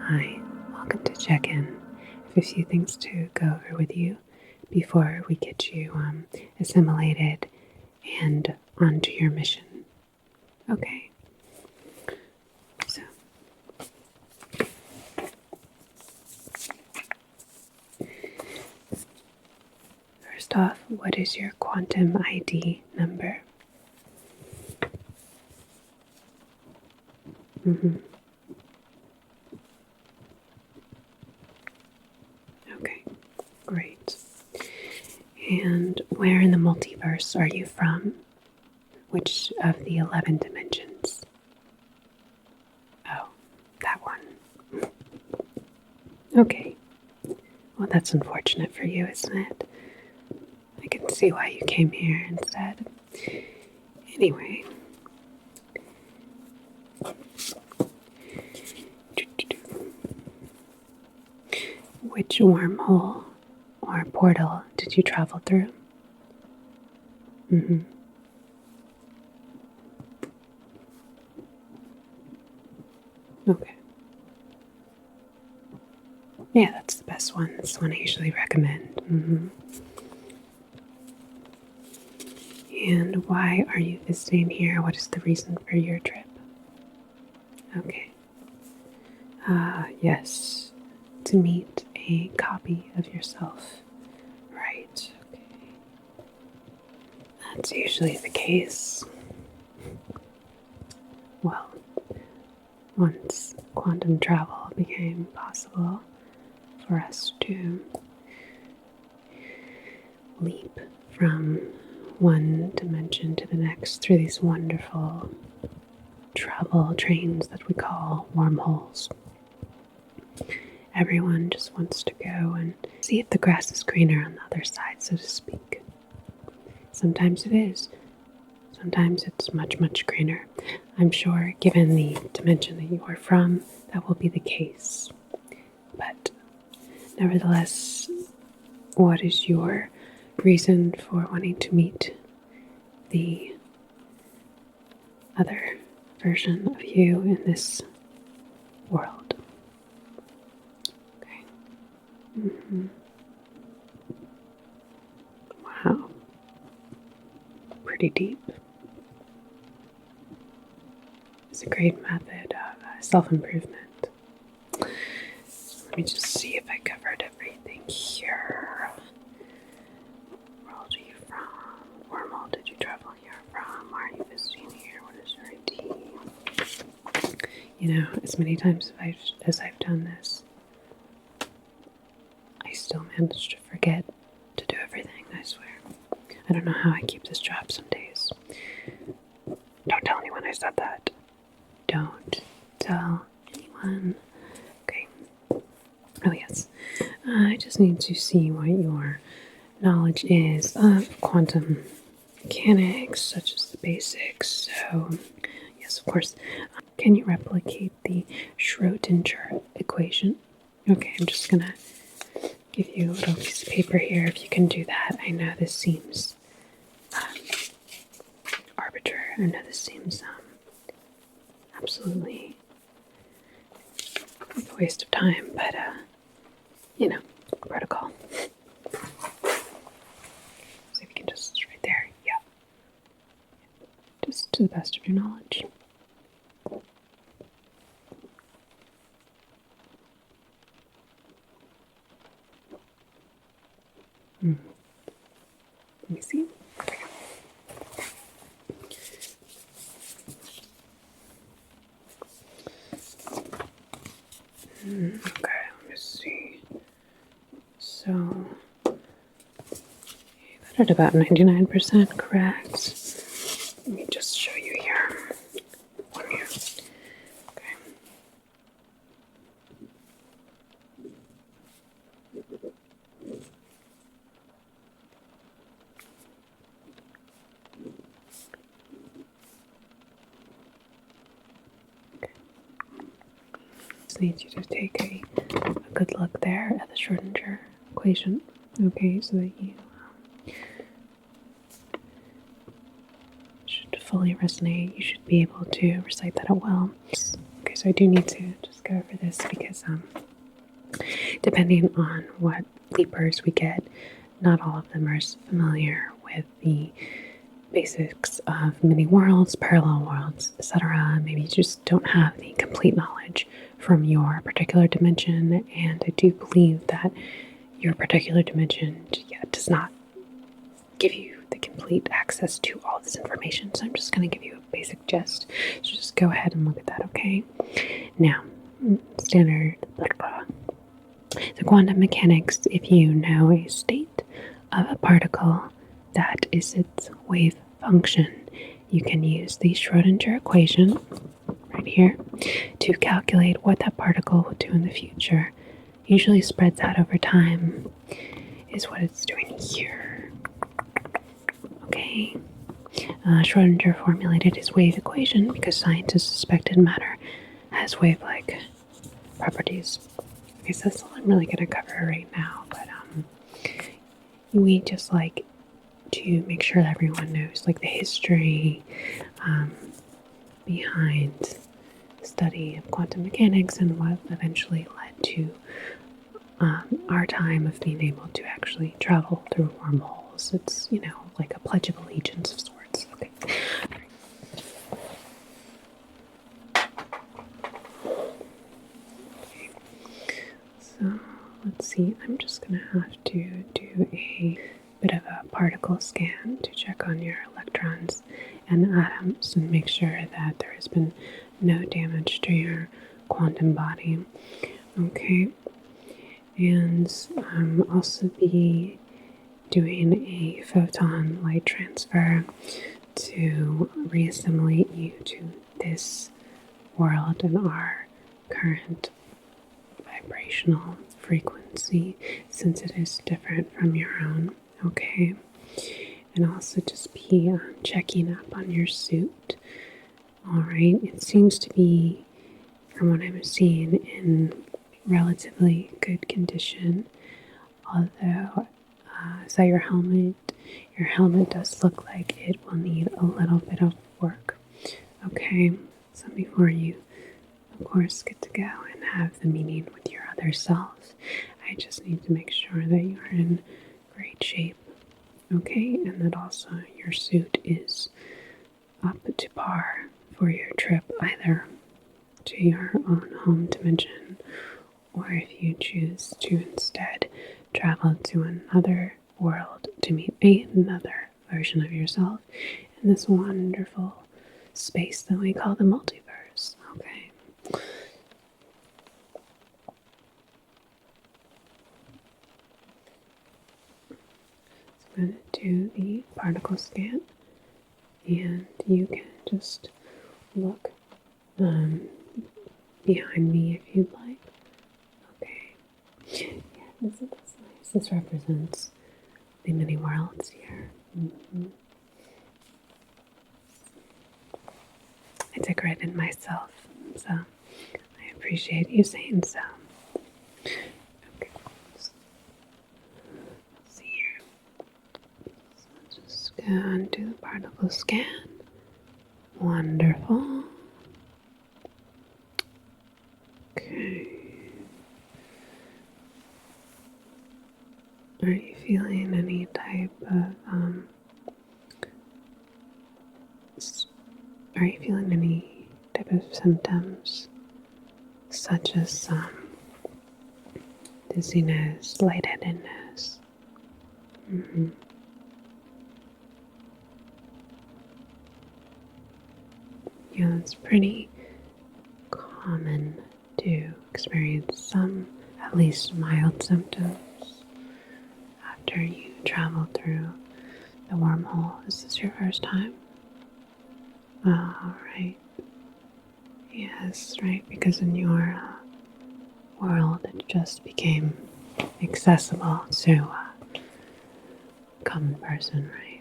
Hi, welcome to check-in. I have a few things to go over with you before we get you assimilated and onto your mission. Okay. So, first off, what is your quantum ID number? Okay, great. And where in the multiverse are you from? Which of the 11 dimensions? Oh, that one. Okay. Well, that's unfortunate for you, isn't it? I can see why you came here instead. Anyway. Which wormhole or portal did you travel through? Okay. Yeah, that's the best one. That's the one I usually recommend. And why are you visiting here? What is the reason for your trip? Okay. Yes. To meet a copy of yourself. Right. Okay. That's usually the case. Well, once quantum travel became possible for us to leap from one dimension to the next through these wonderful travel trains that we call wormholes. Everyone just wants to go and see if the grass is greener on the other side, so to speak. Sometimes it is. Sometimes it's much, much greener. I'm sure, given the dimension that you are from, that will be the case. But nevertheless, what is your reason for wanting to meet the other version of you in this world? Okay. Wow. Pretty deep. It's a great method of self-improvement. Let me just see if I covered everything here. Where are you from? Wormhole did you travel here from? Why are you visiting here? What is your ID? You know, as many times as I've done this, I still manage to forget to do everything, I swear. I don't know how I keep this job some days. Don't tell anyone I said that. Don't tell anyone. Okay. Oh, yes. I just need to see what your knowledge is of quantum mechanics, such as the basics. So, yes, of course. Can you replicate the Schrodinger equation? Okay, I'm just gonna give you a little piece of paper here. If you can do that, I know this seems arbitrary. I know this seems absolutely a waste of time, but you know, protocol. So if you can just right there, yeah. Just to the best of your knowledge. Let me see. Okay, let me see. So, you got it about 99% correct. Let me just show you here. One here. Okay. Just need you to take a good look there at the Schrodinger equation. Okay, so that you should fully resonate. You should be able to recite that out well. Okay, so so I do need to just go over this because depending on what leapers we get, not all of them are familiar with the basics of mini worlds, parallel worlds, etc. Maybe you just don't have the complete knowledge from your particular dimension, and I do believe that your particular dimension does not give you the complete access to all this information. So I'm just going to give you a basic gist. So just go ahead and look at that, okay? Now, standard. So quantum mechanics, if you know a state of a particle that is its wave function, you can use the Schrodinger equation right here to calculate what that particle will do in the future. Usually spreads out over time is what it's doing here. Okay. Schrodinger formulated his wave equation because scientists suspected matter has wave-like properties. Okay, so that's all I'm really going to cover right now, but we just like to make sure that everyone knows like the history behind the study of quantum mechanics and what eventually led to our time of being able to actually travel through wormholes. It's, like a pledge of allegiance of sorts. Okay. So let's see, I'm just going to have to do a bit of a particle scan to check on your electrons and atoms and make sure that there has been no damage to your quantum body. Okay. And also be doing a photon light transfer to reassimilate you to this world and our current vibrational frequency, since it is different from your own. Okay. And also just be checking up on your suit. Alright, it seems to be, from what I'm seeing, in relatively good condition, although is that your helmet? Your helmet does look like it will need a little bit of work. Okay, so before you of course get to go and have the meeting with your other self, I just need to make sure that you are in great shape. Okay, and that also your suit is up to par for your trip, either to your own home dimension, or if you choose to instead travel to another world to meet another version of yourself in this wonderful space that we call the multiverse. Okay. So I'm going to do the particle scan, and you can just look behind me if you'd like. Okay. Yeah, this is nice. This represents the many worlds here. I decorated myself, so I appreciate you saying so. Okay. Let's see here. So let's just go and do the particle scan. Wonderful. Okay. Are you feeling any type of symptoms such as dizziness, lightheadedness? Yeah, it's pretty common to experience some, at least mild symptoms after you travel through the wormhole. Is this your first time? Right. Yes, right, because in your world it just became accessible to a common person, right?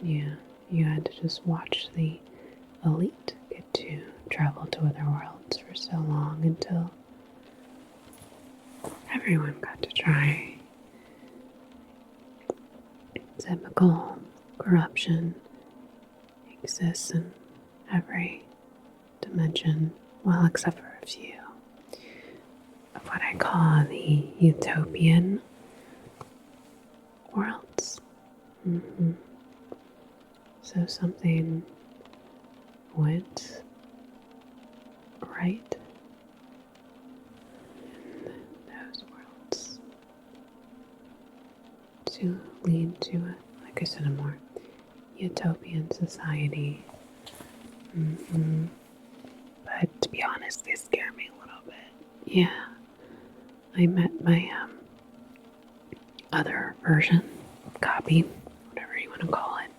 Yeah, you had to just watch the elite get to travel to other worlds for so long until everyone got to try. Typical corruption exists in every dimension, well, except for a few, of what I call the utopian worlds. So something went right in those worlds to lead to, like I said, a more utopian society. But to be honest, they scare me a little bit. Yeah, I met my other version, copy, whatever you want to call it,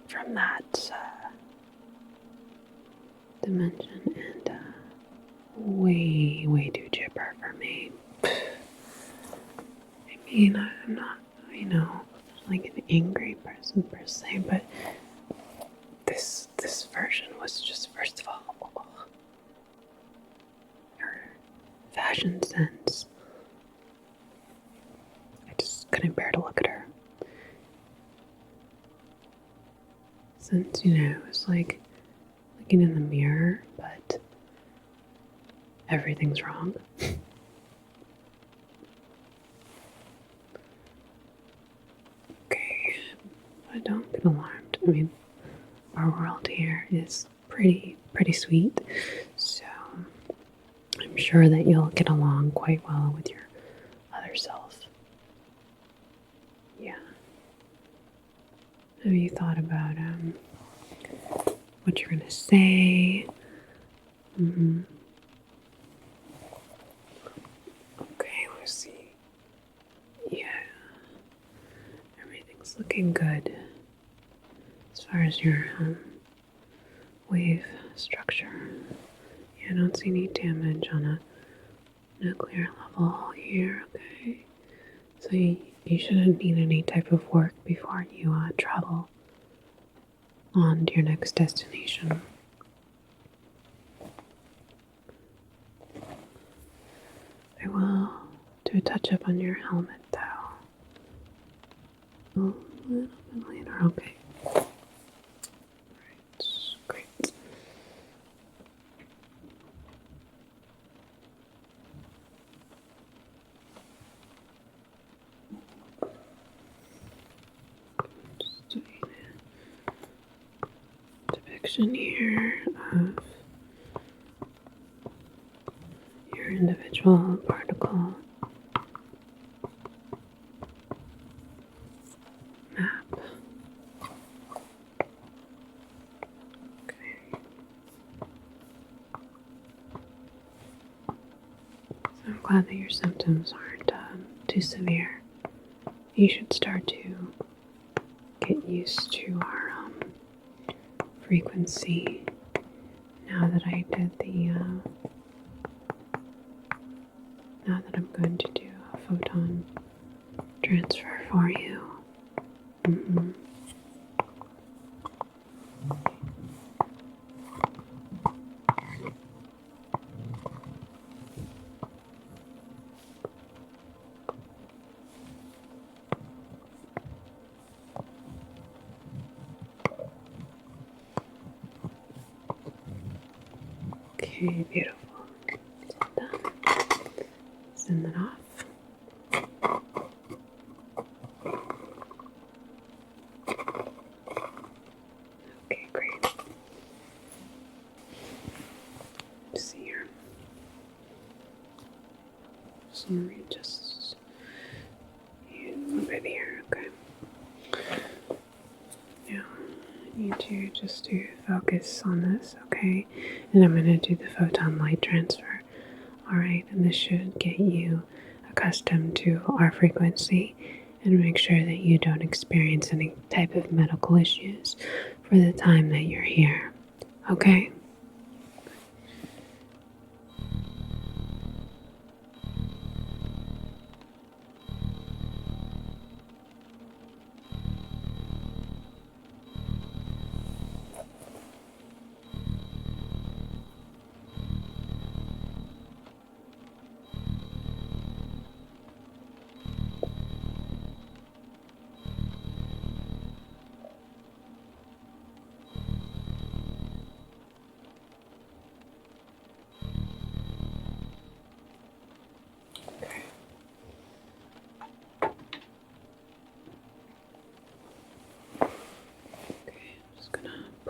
from that dimension, and way too chipper for me. I mean, I'm not, like an angry person per se, but this version was just, first of all, her fashion sense. I just couldn't bear to look at her. Since, it was like looking in the mirror, but everything's wrong. Okay, but don't get alarmed. I mean, our world here is pretty sweet, so I'm sure that you'll get along quite well with your other self. Yeah. Have you thought about what you're gonna say? Okay, let's see. Yeah, everything's looking good as far as your wave structure. Yeah, I don't see any damage on a nuclear level here. Okay, so you shouldn't need any type of work before you travel on to your next destination. I will do a touch-up on your helmet, though. A little bit later, okay. Alright, great. Just doing a depiction here of your individual particle map. Okay. So I'm glad that your symptoms aren't too severe. You should start to get used to our frequency now that I did now that I'm going to do a photon transfer for you. Okay, beautiful. It's all done. Send that off. Okay, great. Let's see here. Just want to readjust you a little bit here, okay? Now, I need you just to focus on this, okay? And I'm going to do the photon light transfer. Alright, and this should get you accustomed to our frequency and make sure that you don't experience any type of medical issues for the time that you're here. Okay?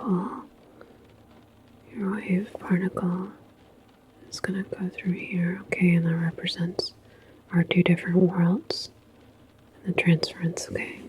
pull your wave particle. It's gonna go through here, okay, and that represents our two different worlds and the transference, okay?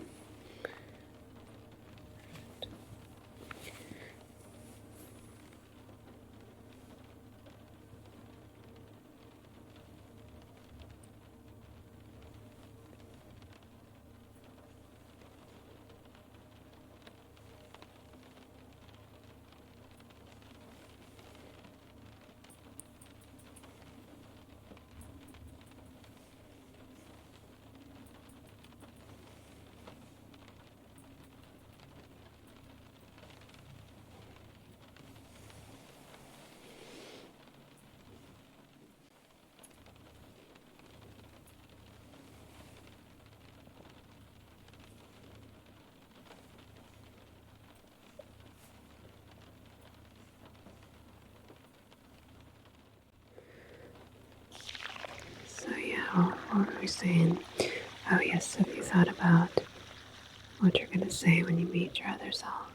So yeah, what were we saying? Oh yes, have you thought about what you're gonna say when you meet your other self?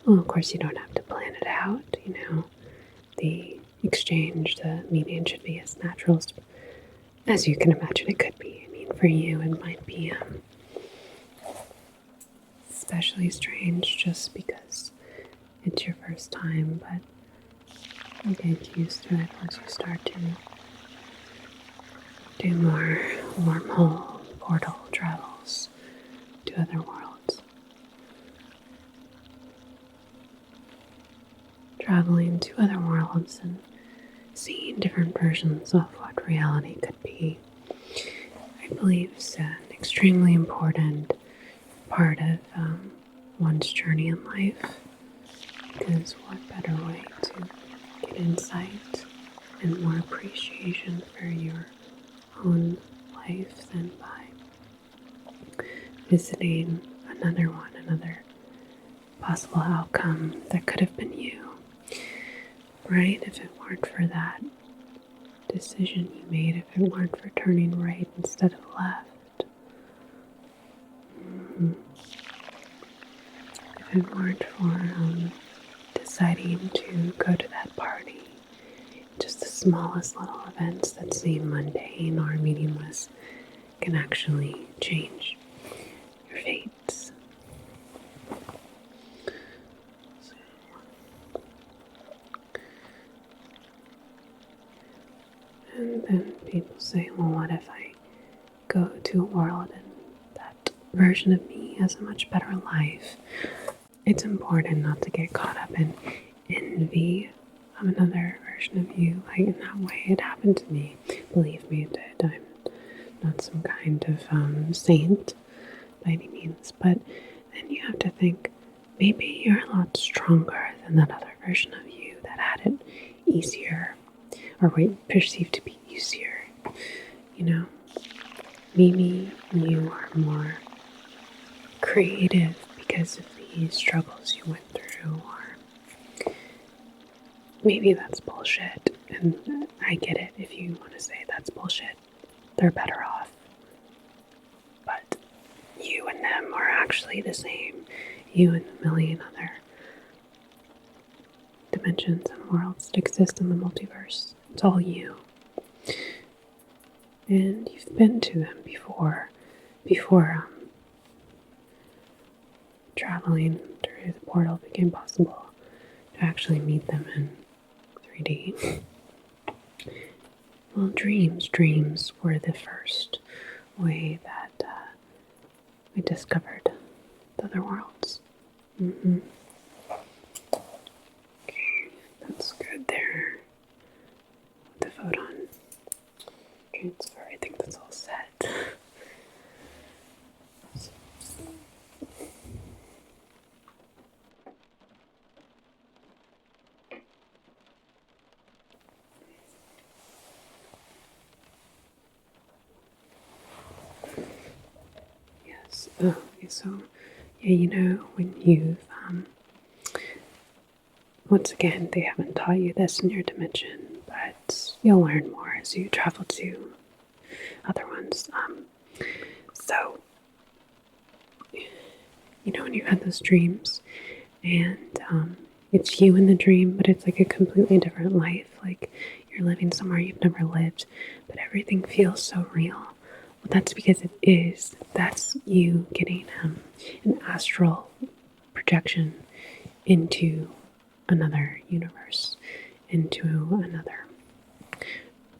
Well, of course you don't have to plan it out, The exchange, the meeting should be as natural as you can imagine it could be. I mean, for you it might be especially strange just because it's your first time, but you get used to it once you start to do more wormhole portal travels to other worlds. Traveling to other worlds and seeing different versions of what reality could be, I believe, is an extremely important part of one's journey in life. Because what better way to get insight and more appreciation for your own life than by visiting another possible outcome that could have been you, right? If it weren't for that decision you made, if it weren't for turning right instead of left, if it weren't for deciding to go to that party, just the smallest little events that seem mundane or meaningless can actually change your fates. And then people say, well, what if I go to a world and that version of me has a much better life? It's important not to get caught up in envy of another version of you. Like, in that way, it happened to me. Believe me, it did. I'm not some kind of saint by any means, but then you have to think, maybe you're a lot stronger than that other version of you that had it easier, or perceived to be easier, Maybe you are more creative because of the struggles you went through, or maybe that's bullshit, and I get it if you want to say that's bullshit. They're better off. But you and them are actually the same. You and the million other dimensions and worlds that exist in the multiverse. It's all you. And you've been to them before traveling through the portal became possible to actually meet them in 3D. Well, dreams were the first way that I discovered the other worlds. Okay, that's good there. The photon transfer, I think that's all set. Yes. Oh, okay, so yeah, when you've once again, they haven't taught you this in your dimension, but you'll learn more as you travel to other ones. So you know, when you've had those dreams and it's you in the dream, but it's like a completely different life. Like you're living somewhere you've never lived, but everything feels so real. Well, that's because it is. That's you getting an astral projection into another universe, into another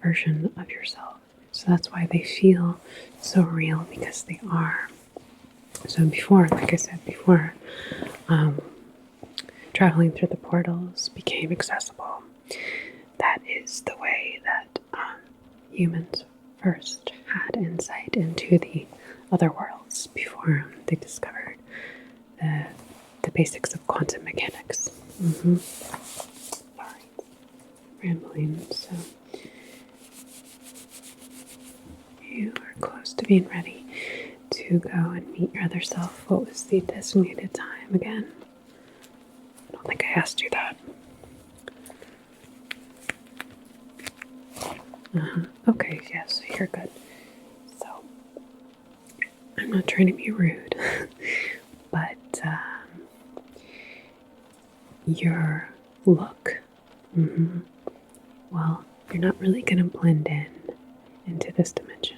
version of yourself. So that's why they feel so real, because they are. So before, like I said before, traveling through the portals became accessible. That is the way that humans first had insight into the other worlds before they discovered the basics of quantum mechanics. Sorry, rambling. So you are close to being ready to go and meet your other self. What was the designated time again? I don't think I asked you that. Okay, yeah, so you're good. So, I'm not trying to be rude, but your look, well, you're not really going to blend into this dimension.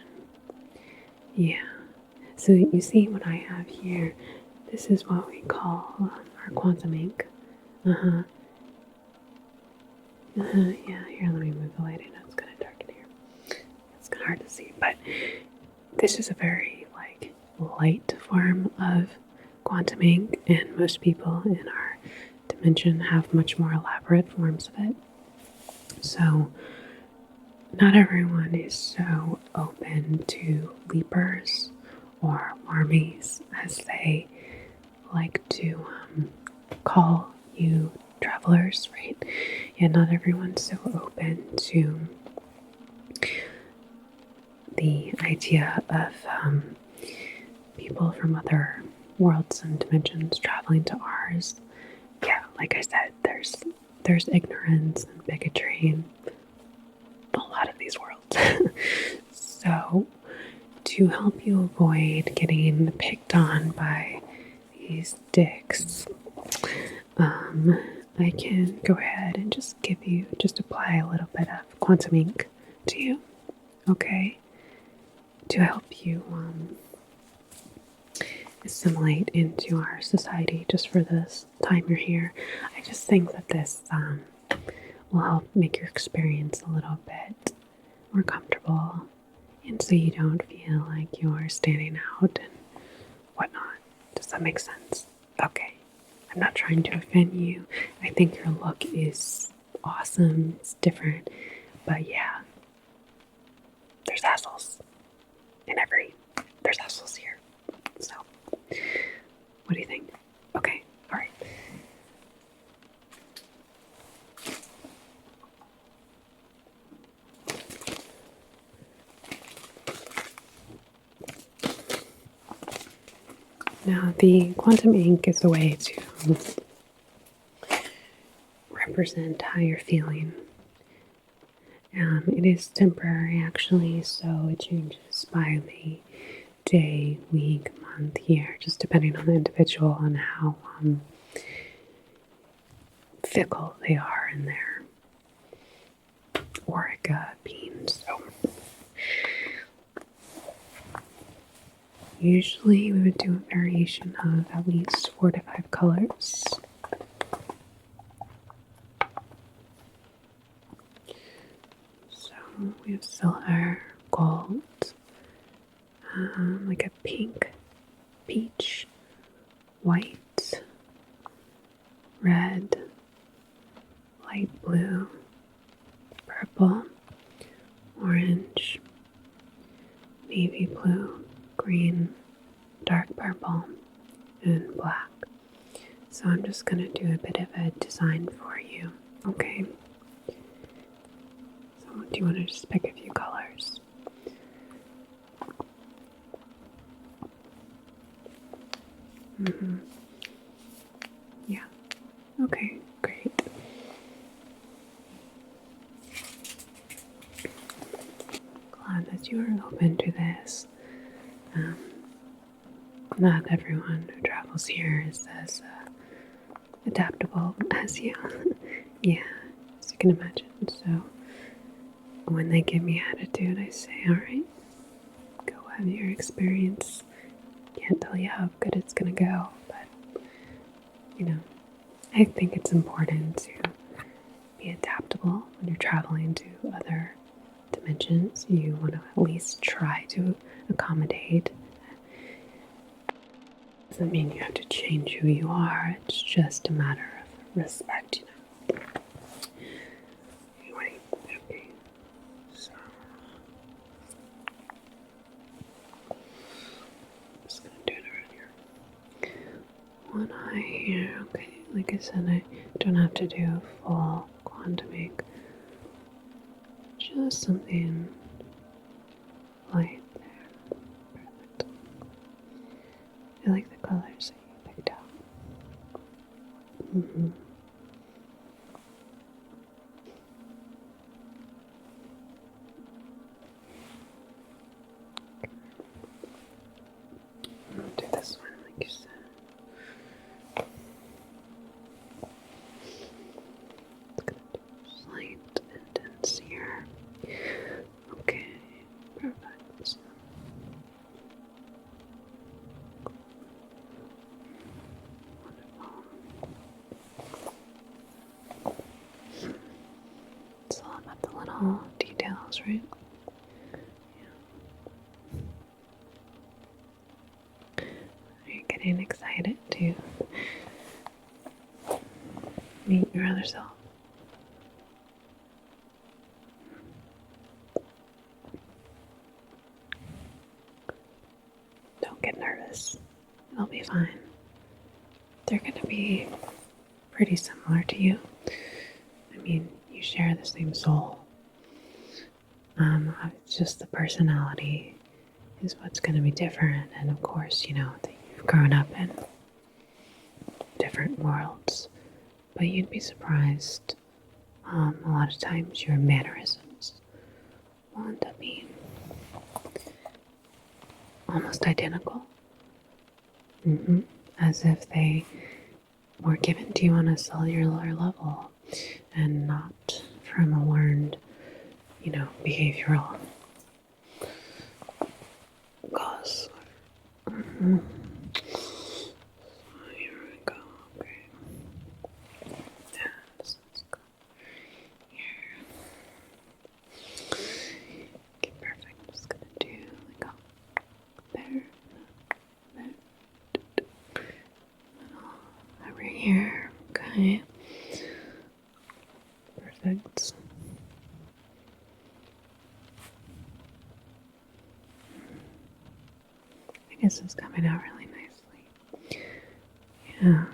Yeah. So you see what I have here? This is what we call our quantum ink. Yeah, here, let me move the light. I know it's kind of dark in here. It's kind of hard to see, but this is a very, like, light form of quantum ink, and most people in our dimension have much more elaborate forms of it. So, not everyone is so open to leapers or wormies, as they like to call you travelers, right? Yeah, not everyone's so open to the idea of people from other worlds and dimensions traveling to ours. Yeah, like I said, there's ignorance and bigotry in a lot of these worlds. So, to help you avoid getting picked on by these dicks, I can go ahead and just apply a little bit of quantum ink to you, okay? To help you assimilate into our society just for this time you're here. I just think that this will help make your experience a little bit more comfortable, and so you don't feel like you're standing out and whatnot. Does that make sense? Okay. I'm not trying to offend you. I think your look is awesome. It's different. But yeah, there's assholes there's assholes here. So, what do you think? Okay. All right. Now, the quantum ink is a way to represent how you're feeling. It is temporary, actually, so it changes by the day, week, month, year, just depending on the individual and how fickle they are in their auric being. So, usually we would do a variation of at least 4 to 5 colors. So we have silver, gold, like a pink, peach, white, red, light blue, purple, orange, navy blue, green, dark purple, and black. So I'm just going to do a bit of a design for you, okay? So do you want to just pick a few colors? Yeah. Okay, great. Glad that you are open to this. Not everyone who travels almost here is as adaptable as you. Yeah, as you can imagine. So when they give me attitude, I say, alright, go have your experience. Can't tell you how good it's gonna go, but I think it's important to be adaptable when you're traveling to other dimensions. You want to at least try to accommodate. Doesn't mean you have to change who you are. It's just a matter of respect, Anyway, okay. So I'm just gonna do it around here. One eye here. Okay. Like I said, I don't have to do a full quantuming. Just something light there. Perfect. I like the colors that you picked out. I'll do this one like you said. It's gonna do slight indents here. Okay, perfect. Wonderful. It's all about the little details, right? Yeah. Are you getting excited to meet your other self? Don't get nervous. It'll be fine. They're going to be pretty similar to you. I mean, you share the same soul. It's just the personality is what's going to be different. And of course, that you've grown up in different worlds. But you'd be surprised. A lot of times your mannerisms will end up being almost identical. As if they were given to you on a cellular level and not from a learned, behavioral cause. Here we go. Okay. Yeah, this is good. Here. Okay, perfect. I'm just gonna do like there, over here. Okay. Perfect. I guess it's coming out really nicely. Yeah.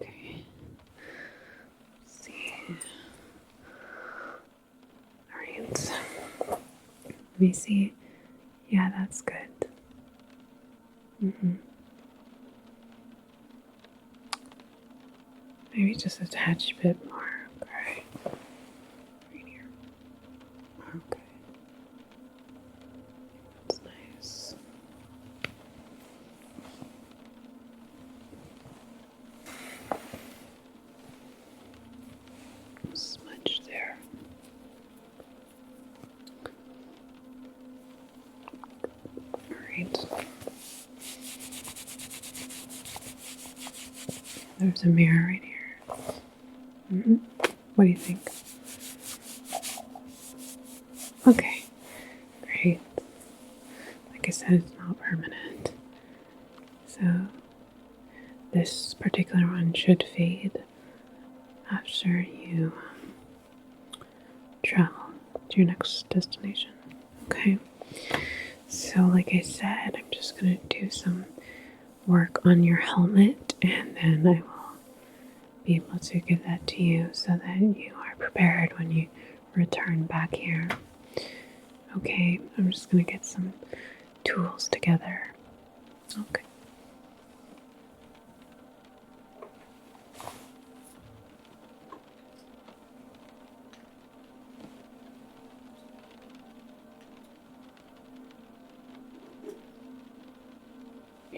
Okay. Let's see. Alright. Let me see. Yeah, that's good. Maybe just attach a bit more. Okay. Right here. Okay. That's nice. Smudge there. Alright. There's a mirror right here. What do you think? Okay, great. Like I said, it's not permanent. So this particular one should fade after you travel to your next destination. Okay? So like I said, I'm just going to do some work on your helmet and then I will be able to give that to you so that you are prepared when you return back here. Okay, I'm just going to get some tools together. Okay.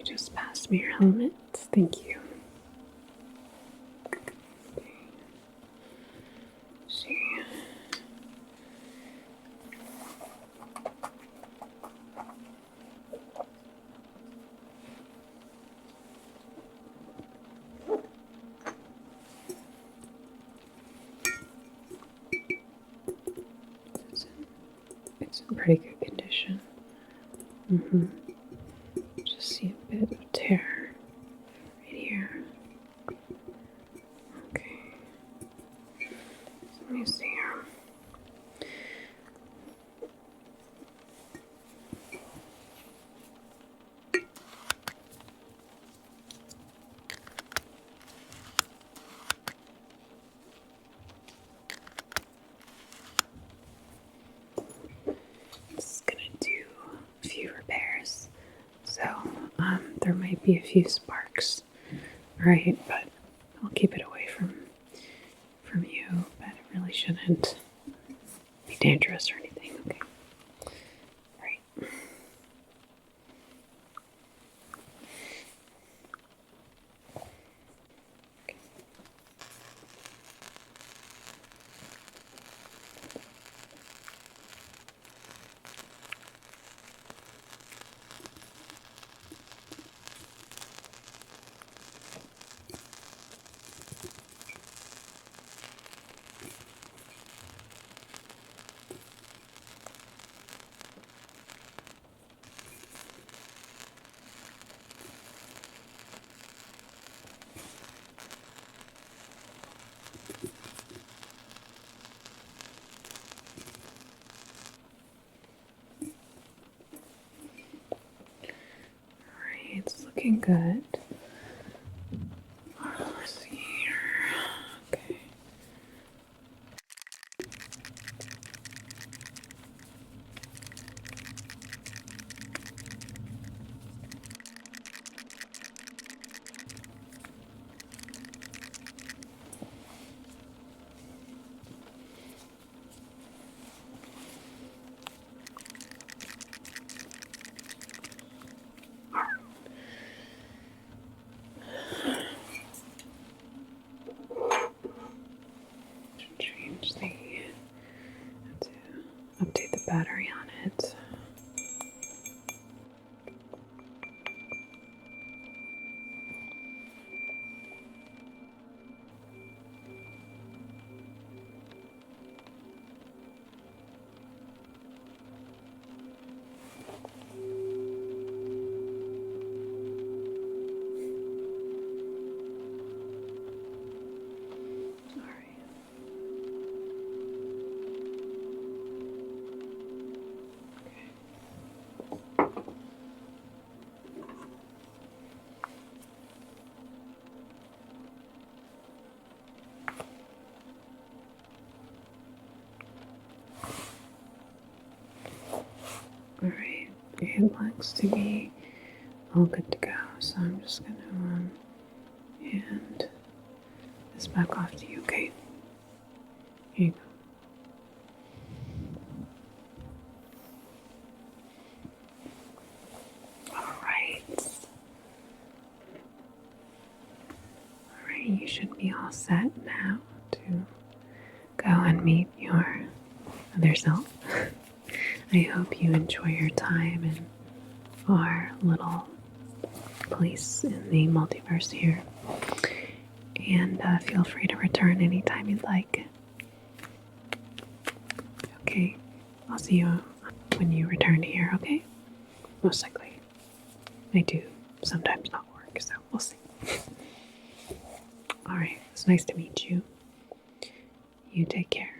just pass me your helmet. Thank you. Okay. See. It's in pretty good condition. Just see a bit of tear right here. Okay. Let me see here. Just gonna do a few repairs. So, there might be a few sparks, right? But I'll keep it away from you. But it really shouldn't be dangerous or anything. Okay. Right. Okay. It's looking good. Let's see here. Okay. Change the, to update the battery on it. Alright, it looks to be all good to go, so I'm just gonna hand this back off to you, okay? Here you go. Alright, you should be all set now to go and meet your other self. I hope you enjoy your time in our little place in the multiverse here. And feel free to return anytime you'd like. Okay, I'll see you when you return here, okay? Most likely. I do sometimes not work, so we'll see. Alright, it's nice to meet you. You take care.